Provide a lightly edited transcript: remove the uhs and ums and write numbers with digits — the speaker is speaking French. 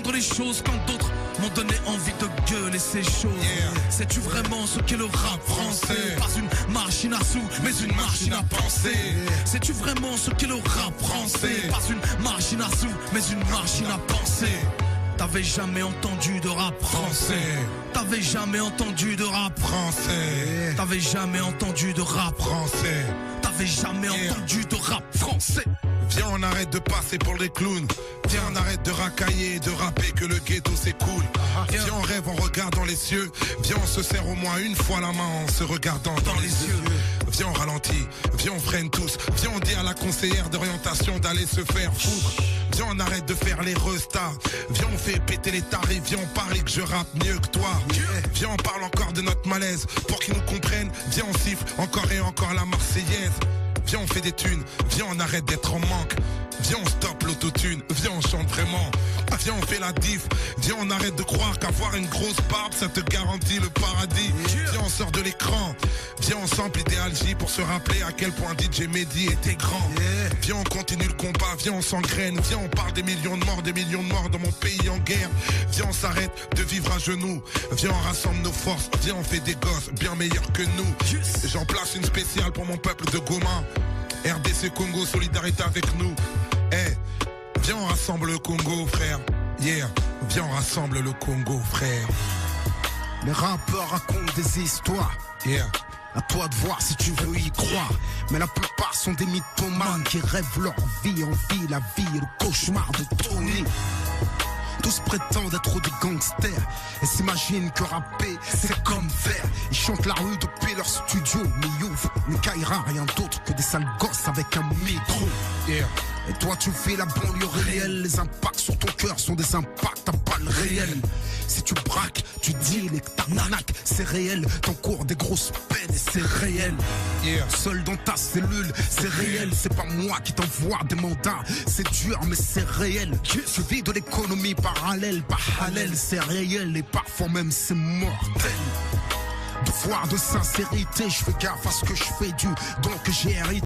entendre les choses quand d'autres m'ont donné envie de gueuler ces choses. Sais-tu vraiment ce qu'est le rap français? Pas une machine à sous, mais une machine à penser. Sais-tu vraiment ce qu'est le rap français? Pas une machine à sous, mais une machine à penser. T'avais jamais entendu de rap français. T'avais jamais entendu de rap français. T'avais jamais entendu de rap français. T'avais jamais entendu de rap français. Viens, on arrête de passer pour les clowns. Viens, on arrête de racailler, de rapper que le ghetto c'est cool. Viens, on rêve en regardant les cieux. Viens, on se serre au moins une fois la main en se regardant dans les yeux. Viens, on ralentit, viens, on freine tous. Viens, on dit à la conseillère d'orientation d'aller se faire foutre. Viens, on arrête de faire les restas. Viens, on fait péter les tarifs. Viens, on parie que je rappe mieux que toi. Viens, on parle encore de notre malaise pour qu'ils nous comprennent. Viens, on siffle encore et encore la Marseillaise. Viens, on fait des thunes, viens, on arrête d'être en manque. Viens, on stoppe l'autotune, viens, on chante vraiment. Viens, on fait la diff, viens, on arrête de croire qu'avoir une grosse barbe, ça te garantit le paradis. Viens, on sort de l'écran, viens, on sample Idéal J pour se rappeler à quel point DJ Mehdi était grand. Viens, on continue le combat, viens, on s'engraine. Viens, on parle des millions de morts dans mon pays en guerre. Viens, on s'arrête de vivre à genoux. Viens, on rassemble nos forces, viens, on fait des gosses bien meilleurs que nous. J'en place une spéciale pour mon peuple de Goma. RDC Congo, solidarité avec nous. Viens, on rassemble le Congo, frère. Viens, on rassemble le Congo, frère. Les rappeurs racontent des histoires. À toi de voir si tu veux y croire. Mais la plupart sont des mythomanes qui rêvent leur vie, envie la vie et le cauchemar de Tony. Tous prétendent être des gangsters et s'imaginent que rapper c'est comme faire. Ils chantent la rue depuis leur studio, mais ils ouvrent une caïra, rien d'autre que des sales gosses avec un micro. Et toi tu fais la banlieue réelle. Les impacts sur ton cœur sont des impacts à balles réelles. Si tu braques, tu deals et que t'arnaques, c'est réel. T'encours des grosses peines et c'est réel. Seul dans ta cellule, c'est réel. C'est pas moi qui t'envoie des mandats. C'est dur mais c'est réel. Je vis de l'économie parallèle, pas halal, c'est réel. Et parfois même c'est mortel. Devoir de sincérité, je fais gaffe à ce que je fais du donc j'ai hérité.